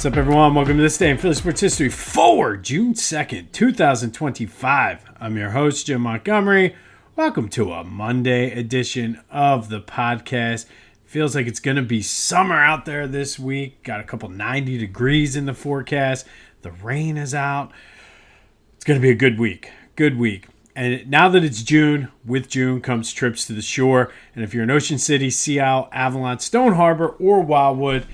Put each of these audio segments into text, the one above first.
What's up, everyone? Welcome to This Day in Philly Sports History for June 2nd, 2025. I'm your host, Jim Montgomery. Welcome to a Monday edition of the podcast. Feels like it's going to be summer out there this week. Got a couple 90 degrees in the forecast. The rain is out. It's going to be a good week. Good week. And now that it's June, with June comes trips to the shore. And if you're in Ocean City, Sea Isle, Avalon, Stone Harbor, or Wildwood,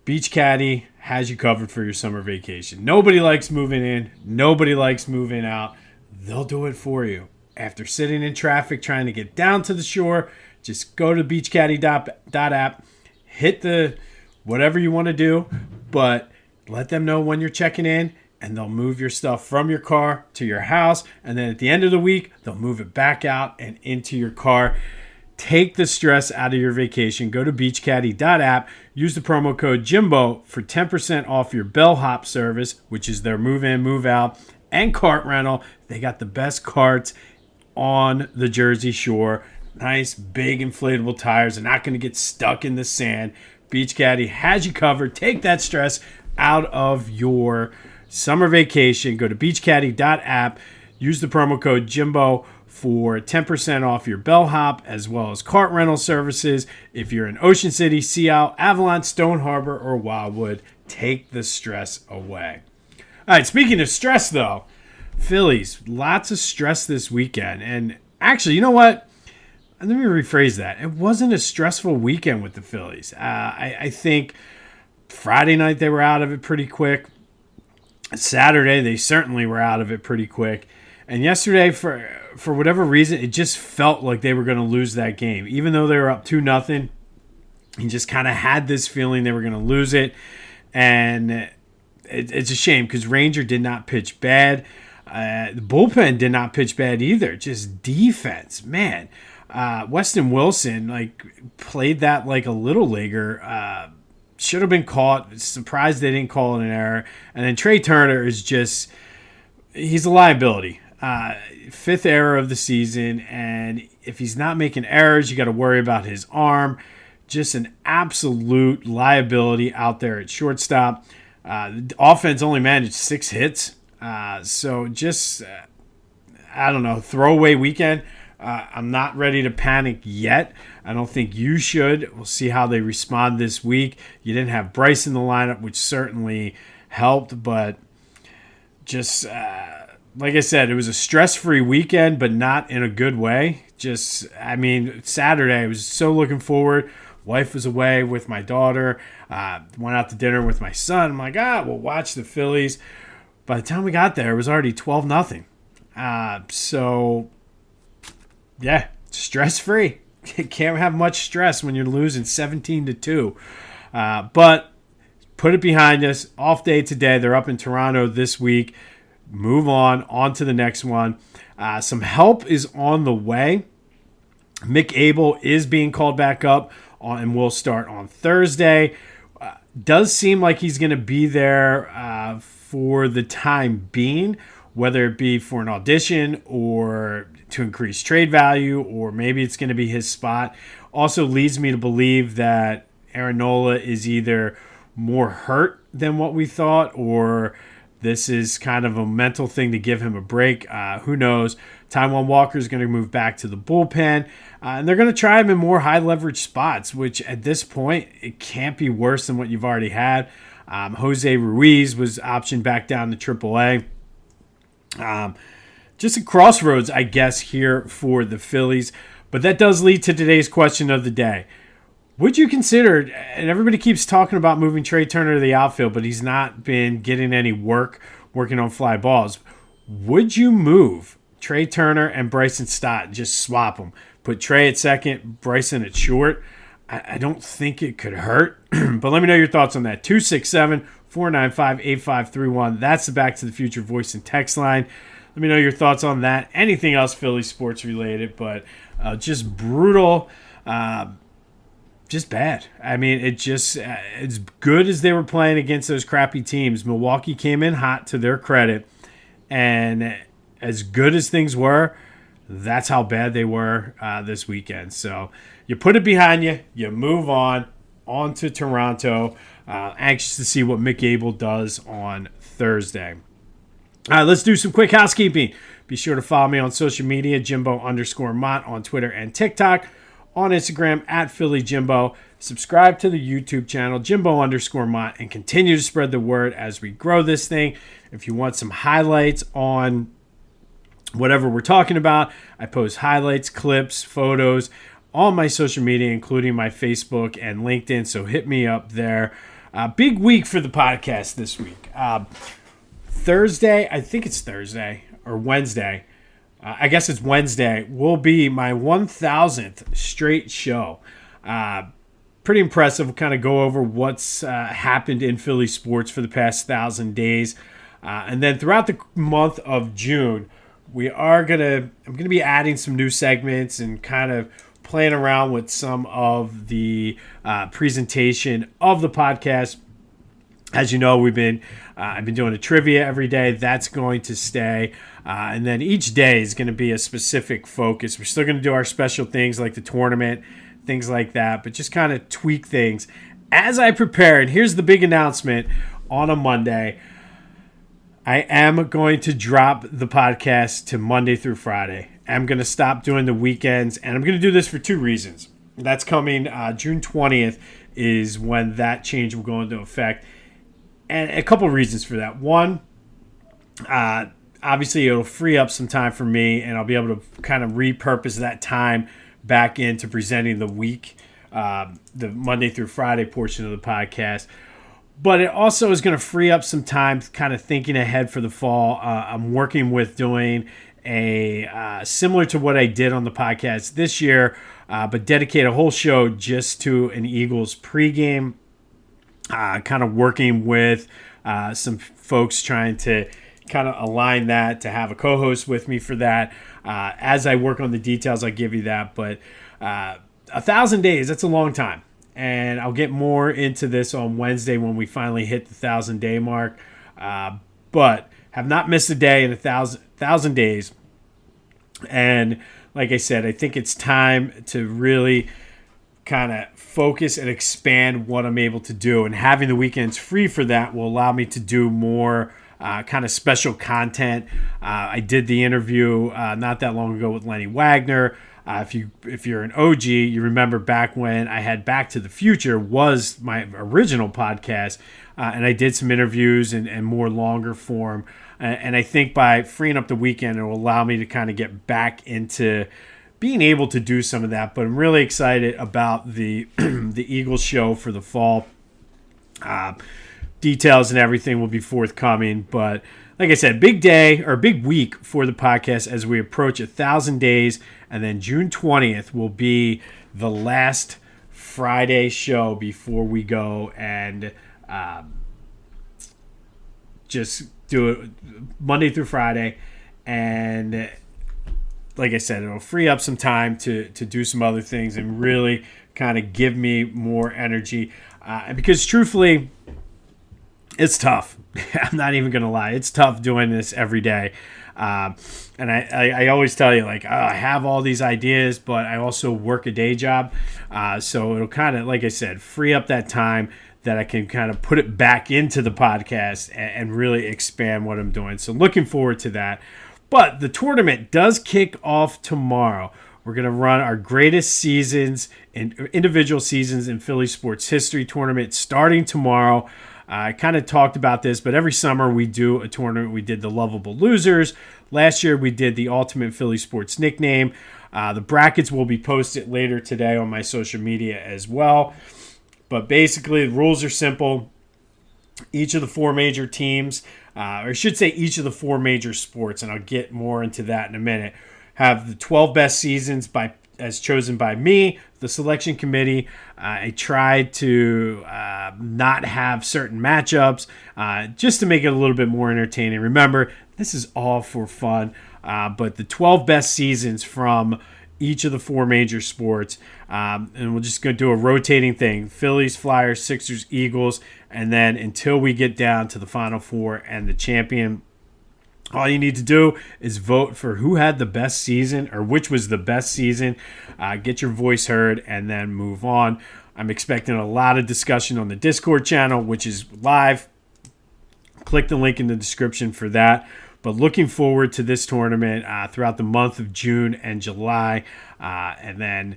Beach Caddy has you covered for your summer vacation. Nobody likes moving in. Nobody likes moving out. They'll do it for you. After sitting in traffic trying to get down to the shore, just go to beachcaddy.app, hit the whatever you want to do, but let them know when you're checking in, and they'll move your stuff from your car to your house. And then at the end of the week, they'll move it back out and into your car. Take the stress out of your vacation. Go to beachcaddy.app. Use the promo code Jimbo for 10% off your bellhop service, which is their move in, move out, and cart rental. They got the best carts on the Jersey Shore. Nice, big inflatable tires. They're not going to get stuck in the sand. Beach Caddy has you covered. Take that stress out of your summer vacation. Go to beachcaddy.app. Use the promo code Jimbo for 10% off your bellhop as well as cart rental services. If you're in Ocean City, Sea Isle, Avalon, Stone Harbor, or Wildwood, take the stress away. All right, speaking of stress, though, Phillies, lots of stress this weekend. And actually, you know what? Let me rephrase that. It wasn't a stressful weekend with the Phillies. I think Friday night they were out of it pretty quick. Saturday, they certainly were out of it pretty quick. And yesterday, for whatever reason, it just felt like they were going to lose that game. Even though they were up 2-0, you just kind of had this feeling they were going to lose it. And it's a shame because Ranger did not pitch bad. The bullpen did not pitch bad either. Just defense, man. Weston Wilson played that like a little leaguer. Should have been caught. Surprised they didn't call it an error. And then Trea Turner is just, he's a liability. Fifth error of the season, and if he's not making errors, you got to worry about his arm. Just an absolute liability out there at shortstop. The offense only managed 6 hits. So just, I don't know, throwaway weekend. I'm not ready to panic yet. I don't think you should. We'll see how they respond this week. You didn't have Bryson in the lineup, which certainly helped, but just, like I said, it was a stress-free weekend, but not in a good way. Just, I mean, Saturday, I was so looking forward. Wife was away with my daughter. Went out to dinner with my son. I'm like, we'll watch the Phillies. By the time we got there, it was already 12-0. So, yeah, stress-free. You can't have much stress when you're losing 17-2. But put it behind us. Off day today. They're up in Toronto this week. Move on to the next one. Some help is on the way. Mick Abel is being called back up and will start on Thursday. Does seem like he's going to be there for the time being, whether it be for an audition or to increase trade value, or maybe it's going to be his spot. Also leads me to believe that Aaron Nola is either more hurt than what we thought, or this is kind of a mental thing to give him a break. Who knows? Taijuan Walker is going to move back to the bullpen. And they're going to try him in more high-leverage spots, which at this point, it can't be worse than what you've already had. Jose Ruiz was optioned back down to AAA. Just a crossroads, I guess, here for the Phillies. But that does lead to today's question of the day. Would you consider, and everybody keeps talking about moving Trea Turner to the outfield, but he's not been getting any working on fly balls. Would you move Trea Turner and Bryson Stott and just swap them? Put Trea at second, Bryson at short. I don't think it could hurt, but let me know your thoughts on that. 267-495-8531. That's the Back to the Future voice and text line. Let me know your thoughts on that. Anything else Philly sports related, but just brutal. Just bad. I mean, as good as they were playing against those crappy teams, Milwaukee came in hot to their credit, and as good as things were, that's how bad they were this weekend. So you put it behind you, you move on. on to Toronto. Anxious to see what Mick Abel does on Thursday. All right, let's do some quick housekeeping. Be sure to follow me on social media, Jimbo_Mott on Twitter and TikTok. On Instagram, @PhillyJimbo. Subscribe to the YouTube channel, Jimbo_Mott, and continue to spread the word as we grow this thing. If you want some highlights on whatever we're talking about, I post highlights, clips, photos on my social media, including my Facebook and LinkedIn, so hit me up there. Big week for the podcast this week. Thursday, I think it's Thursday or Wednesday. I guess it's Wednesday, will be my 1,000th straight show. Pretty impressive. We'll kind of go over what's happened in Philly sports for the past 1,000 days. And then throughout the month of June, I'm going to be adding some new segments and kind of playing around with some of the presentation of the podcast. As you know, I've been doing a trivia every day. That's going to stay. And then each day is going to be a specific focus. We're still going to do our special things like the tournament, things like that, but just kind of tweak things as I prepare. And here's the big announcement on a Monday. I am going to drop the podcast to Monday through Friday. I'm going to stop doing the weekends, and I'm going to do this for two reasons. That's coming June 20th is when that change will go into effect. And a couple of reasons for that. One, obviously it'll free up some time for me, and I'll be able to kind of repurpose that time back into presenting the week, the Monday through Friday portion of the podcast. But it also is going to free up some time kind of thinking ahead for the fall. I'm working with doing a similar to what I did on the podcast this year, but dedicate a whole show just to an Eagles pregame. Kind of working with some folks trying to kind of align that to have a co-host with me for that. As I work on the details, I'll give you that. But 1,000 days, that's a long time. And I'll get more into this on Wednesday when we finally hit the 1,000-day mark. But have not missed a day in 1,000 days. And like I said, I think it's time to really kind of focus and expand what I'm able to do. And having the weekends free for that will allow me to do more kind of special content. I did the interview not that long ago with Lenny Wagner. If you're an OG, you remember back when I had Back to the Future was my original podcast, and I did some interviews and more longer form. And I think by freeing up the weekend, it will allow me to kind of get back into being able to do some of that. But I'm really excited about the the Eagles show for the fall. Details and everything will be forthcoming. But like I said, big day or big week for the podcast as we approach 1,000 days. And then June 20th will be the last Friday show before we go and just do it Monday through Friday. And like I said, it'll free up some time to do some other things and really kind of give me more energy. Because truthfully, it's tough. I'm not even going to lie. It's tough doing this every day. And I always tell you, like, I have all these ideas, but I also work a day job. So it'll kind of, like I said, free up that time that I can kind of put it back into the podcast and really expand what I'm doing. So looking forward to that. But the tournament does kick off tomorrow. We're going to run our greatest seasons and individual seasons in Philly sports history tournament starting tomorrow. I kind of talked about this, but every summer we do a tournament. We did the Lovable Losers. Last year we did the Ultimate Philly Sports Nickname. The brackets will be posted later today on my social media as well. But basically, the rules are simple. Each of the four major teams, or I should say each of the four major sports, and I'll get more into that in a minute, have the 12 best seasons as chosen by me, the selection committee. I tried to not have certain matchups just to make it a little bit more entertaining. Remember, this is all for fun, but the 12 best seasons from each of the four major sports, and we're just going to do a rotating thing: Phillies, Flyers, Sixers, Eagles, and then until we get down to the Final Four and the champion. All you need to do is vote for who had the best season or which was the best season. Get your voice heard and then move on. I'm expecting a lot of discussion on the Discord channel, which is live. Click the link in the description for that. But looking forward to this tournament throughout the month of June and July. And then,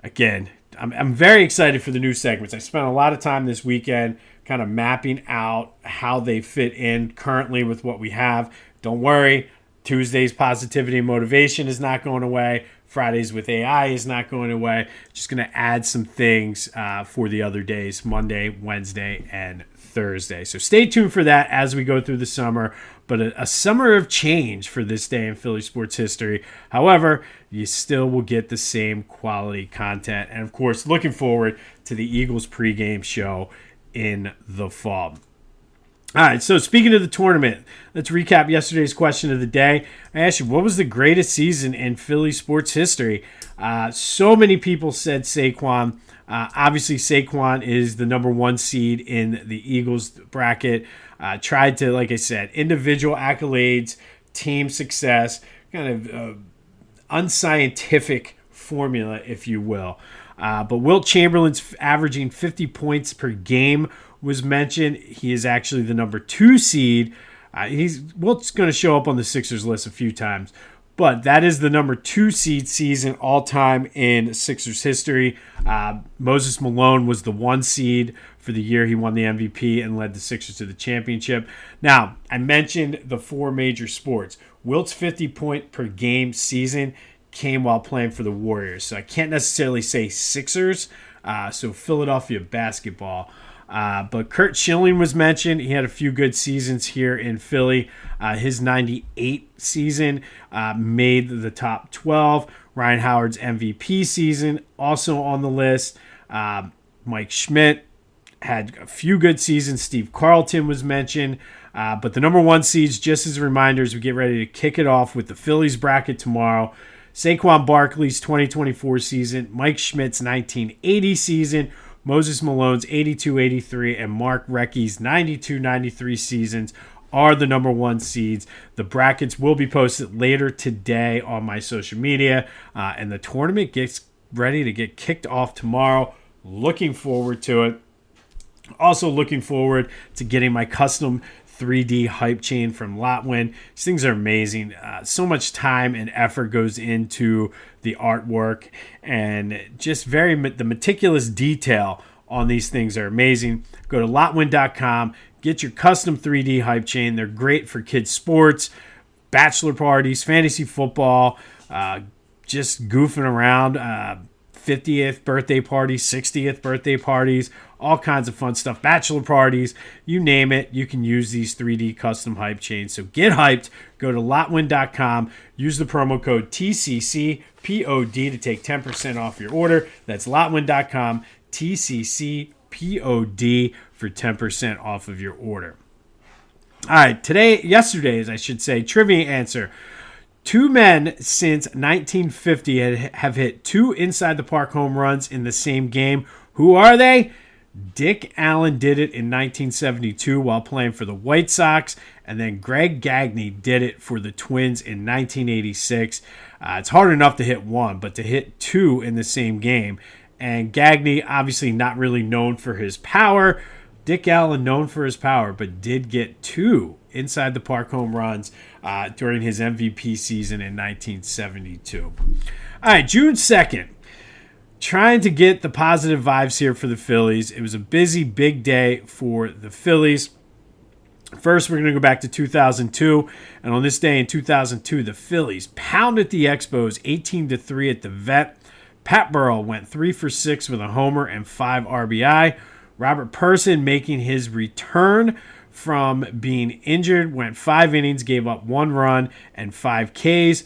again, I'm very excited for the new segments. I spent a lot of time this weekend kind of mapping out how they fit in currently with what we have. Don't worry, Tuesday's positivity and motivation is not going away. Fridays with AI is not going away. Just going to add some things for the other days, Monday, Wednesday, and Thursday. So stay tuned for that as we go through the summer. But a summer of change for this day in Philly sports history. However, you still will get the same quality content. And, of course, looking forward to the Eagles pregame show in the fall. All right, so speaking of the tournament, let's recap yesterday's question of the day. I asked you, what was the greatest season in Philly sports history? So many people said Saquon. Obviously, Saquon is the number one seed in the Eagles bracket. Tried to, like I said, individual accolades, team success, kind of unscientific formula, if you will. But Wilt Chamberlain's averaging 50 points per game was mentioned. He is actually the number 2 seed. Wilt's going to show up on the Sixers list a few times. But that is the number 2 seed season all-time in Sixers history. Moses Malone was the 1 seed for the year he won the MVP and led the Sixers to the championship. Now, I mentioned the 4 major sports. Wilt's 50-point-per-game season came while playing for the Warriors. So I can't necessarily say Sixers, so Philadelphia basketball. But Kurt Schilling was mentioned. He had a few good seasons here in Philly. His 98 season made the top 12. Ryan Howard's MVP season also on the list. Mike Schmidt had a few good seasons. Steve Carlton was mentioned. But the number 1 seeds, just as a reminder, as we get ready to kick it off with the Phillies bracket tomorrow. Saquon Barkley's 2024 season, Mike Schmidt's 1980 season, Moses Malone's 82-83, and Mark Recchi's 92-93 seasons are the number 1 seeds. The brackets will be posted later today on my social media, and the tournament gets ready to get kicked off tomorrow. Looking forward to it. Also looking forward to getting my custom 3D hype chain from Lotwin. These things are amazing. So much time and effort goes into the artwork, and just the meticulous detail on these things are amazing. Go to lotwin.com, get your custom 3D hype chain. They're great for kids' sports, bachelor parties, fantasy football, just goofing around, 50th birthday parties, 60th birthday parties, all kinds of fun stuff, bachelor parties, you name it, you can use these 3D custom hype chains. So get hyped, go to lotwin.com, use the promo code TCCPOD to take 10% off your order. That's lotwin.com, TCCPOD for 10% off of your order. All right, yesterday's, I should say, trivia answer. 2 men since 1950 have hit 2 inside the park home runs in the same game. Who are they? Dick Allen did it in 1972 while playing for the White Sox, and then Greg Gagne did it for the Twins in 1986. It's hard enough to hit 1, but to hit 2 in the same game. And Gagne, obviously not really known for his power. Dick Allen, known for his power, but did get 2 inside the park home runs during his MVP season in 1972. All right, June 2nd. Trying to get the positive vibes here for the Phillies. It was a busy, big day for the Phillies. First, we're going to go back to 2002. And on this day in 2002, the Phillies pounded the Expos 18-3 at the Vet. Pat Burrell went 3 for 6 with a homer and 5 RBI. Robert Person, making his return from being injured, went 5 innings, gave up 1 run and 5 Ks,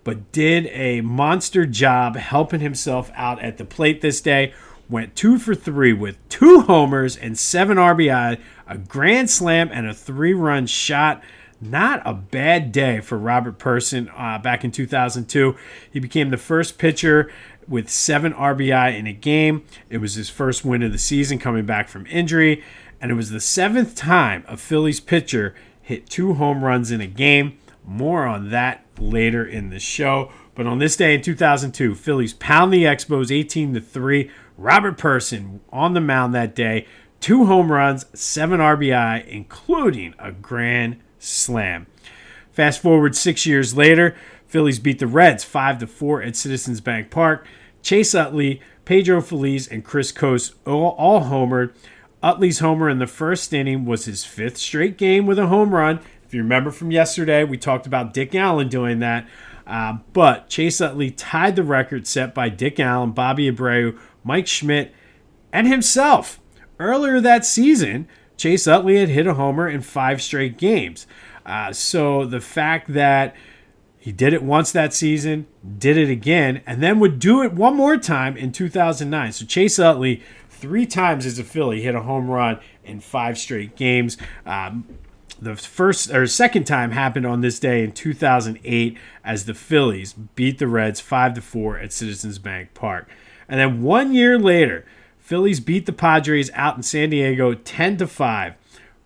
but did a monster job helping himself out at the plate this day. Went 2 for 3 with 2 homers and 7 RBI, a grand slam, and a 3-run shot. Not a bad day for Robert Person back in 2002. He became the first pitcher with 7 RBI in a game. It was his first win of the season coming back from injury, and it was the 7th time a Phillies pitcher hit 2 home runs in a game. More on that later in the show. But on this day in 2002, Phillies pound the Expos 18-3. Robert Person on the mound that day. 2 home runs, 7 RBI, including a grand slam. Fast forward 6 years later, Phillies beat the Reds 5-4 at Citizens Bank Park. Chase Utley, Pedro Feliz, and Chris Coste all homered. Utley's homer in the first inning was his 5th straight game with a home run. If you remember from yesterday, we talked about Dick Allen doing that. But Chase Utley tied the record set by Dick Allen, Bobby Abreu, Mike Schmidt, and himself. Earlier that season, Chase Utley had hit a homer in 5 straight games. So the fact that he did it once that season, did it again, and then would do it one more time in 2009. So Chase Utley, 3 times as a Philly, hit a home run in 5 straight games. The second time happened on this day in 2008 as the Phillies beat the Reds 5-4 at Citizens Bank Park. And then 1 year later, Phillies beat the Padres out in San Diego 10-5.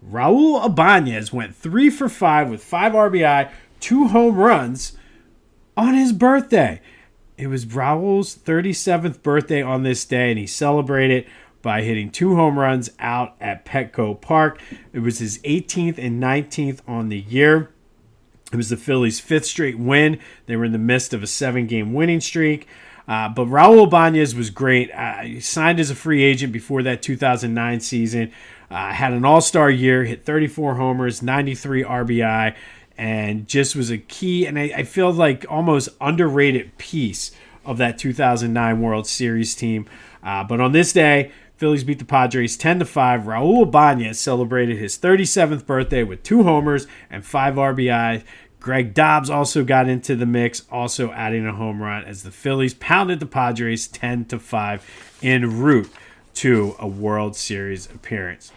Raul Ibanez went 3 for 5 with 5 RBI, 2 home runs on his birthday. It was Raul's 37th birthday on this day, and he celebrated by hitting 2 home runs out at Petco Park. It was his 18th and 19th on the year. It was the Phillies' 5th straight win. They were in the midst of a 7-game winning streak. But Raul Ibanez was great. He signed as a free agent before that 2009 season. Had an all-star year, hit 34 homers, 93 RBI, and just was a key, and I feel like almost underrated piece of that 2009 World Series team. But on this day, Phillies beat the Padres 10-5. Raul Ibanez celebrated his 37th birthday with 2 homers and 5 RBI. Greg Dobbs also got into the mix, also adding a home run as the Phillies pounded the Padres 10-5 en route to a World Series appearance.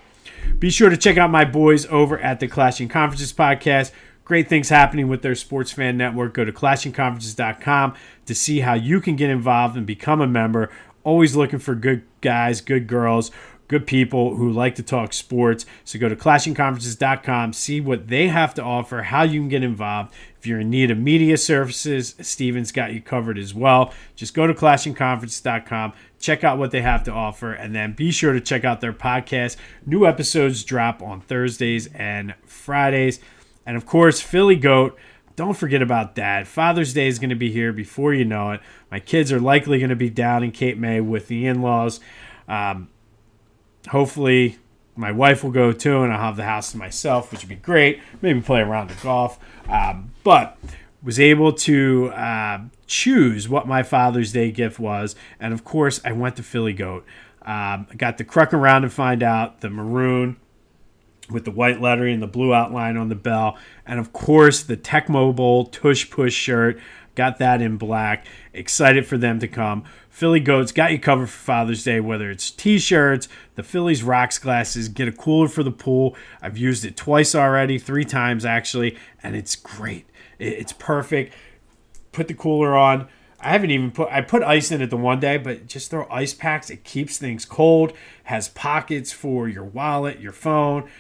Be sure to check out my boys over at the Clashing Conferences podcast. Great things happening with their Sports Fan Network. Go to clashingconferences.com to see how you can get involved and become a member. Always looking for good guys, good girls, good people who like to talk sports. So go to clashingconferences.com, see what they have to offer, how you can get involved. If you're in need of media services, Steven's got you covered as well. Just go to clashingconferences.com, check out what they have to offer, and then be sure to check out their podcast. New episodes drop on Thursdays and Fridays. And, of course, Philly Goat, don't forget about that. Father's Day is going to be here before you know it. My kids are likely going to be down in Cape May with the in-laws. Hopefully, my wife will go too, and I'll have the house to myself, which would be great. Maybe play a round of golf. But was able to choose what my Father's Day gift was. And, of course, I went to Philly Goat. I got to cruck around and find out the maroon with the white lettering and the blue outline on the bell. And, of course, the Tecmo Bowl Tush Push shirt. Got that in black. Excited for them to come. Philly Goats got you covered for Father's Day, whether it's T-shirts, the Phillies Rocks glasses, get a cooler for the pool. I've used it twice already, 3 times actually, and it's great. It's perfect. Put the cooler on. I put ice in it the one day, but just throw ice packs. It keeps things cold. Has pockets for your wallet, your phone,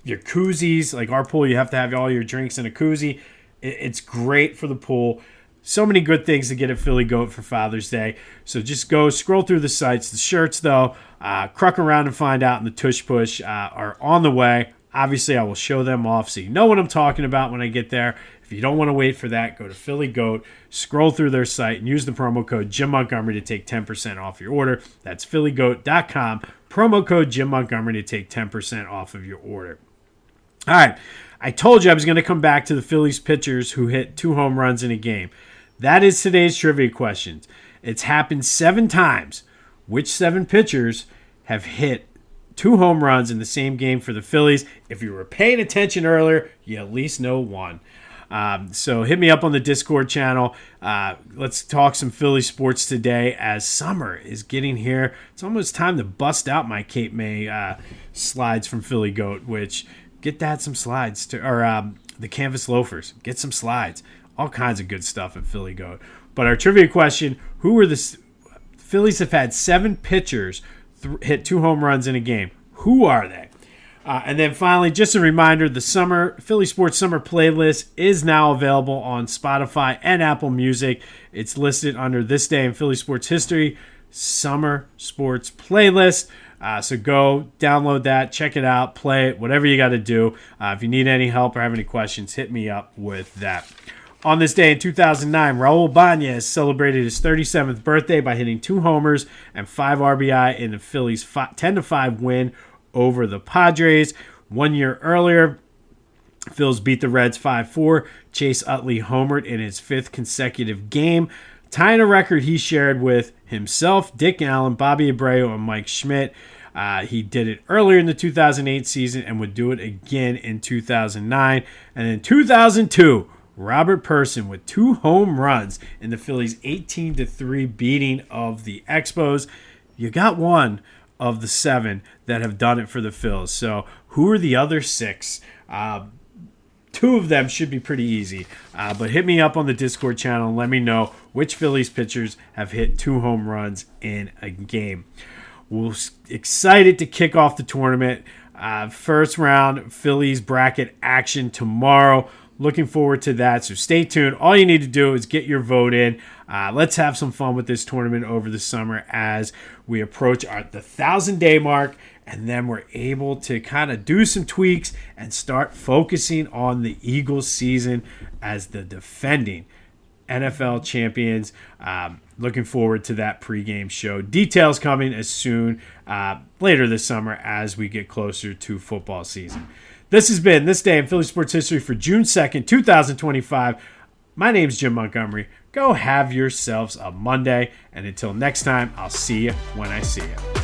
your koozies. Like our pool, you have to have all your drinks in a koozie. It's great for the pool. So many good things to get at Philly Goat for Father's Day. So just go scroll through the sites. The shirts, though, cruck around and find out, and the Tush Push are on the way. Obviously, I will show them off so you know what I'm talking about when I get there. If you don't want to wait for that, go to Philly Goat, scroll through their site, and use the promo code Jim Montgomery to take 10% off your order. That's phillygoat.com. Promo code Jim Montgomery to take 10% off of your order. All right. I told you I was going to come back to the Phillies pitchers who hit 2 home runs in a game. That is today's trivia questions. It's happened 7 times. Which 7 pitchers have hit 2 home runs in the same game for the Phillies? If you were paying attention earlier, you at least know 1. So hit me up on the Discord channel. Let's talk some Philly sports today as summer is getting here. It's almost time to bust out my Cape May slides from Philly Goat, which get Dad some slides, or the canvas loafers. Get some slides. All kinds of good stuff at Philly Goat. But our trivia question, who are the Phillies have had 7 pitchers hit 2 home runs in a game. Who are they? And then finally, just a reminder, the Philly Sports Summer Playlist is now available on Spotify and Apple Music. It's listed under This Day in Philly Sports History, Summer Sports Playlist. So go download that, check it out, play it, whatever you got to do. If you need any help or have any questions, hit me up with that. On this day in 2009, Raul Ibanez celebrated his 37th birthday by hitting 2 homers and 5 RBI in the Phillies' 10-5 win over the Padres. 1 year earlier, Phils beat the Reds 5-4. Chase Utley homered in his 5th consecutive game, tying a record he shared with himself, Dick Allen, Bobby Abreu, and Mike Schmidt. He did it earlier in the 2008 season and would do it again in 2009. And in 2002, Robert Person with 2 home runs in the Phillies' 18-3 beating of the Expos. You got one of the 7 that have done it for the Phils. So who are the other 6? 2 of them should be pretty easy. But hit me up on the Discord channel and let me know which Phillies pitchers have hit 2 home runs in a game. We're excited to kick off the tournament. First round Phillies bracket action tomorrow. Looking forward to that, so stay tuned. All you need to do is get your vote in. Let's have some fun with this tournament over the summer as we approach the 1,000-day mark, and then we're able to kind of do some tweaks and start focusing on the Eagles season as the defending NFL champions. Looking forward to that pregame show. Details coming as soon later this summer as we get closer to football season. This has been This Day in Philly Sports History for June 2nd, 2025. My name's Jim Montgomery. Go have yourselves a Monday, and until next time, I'll see you when I see you.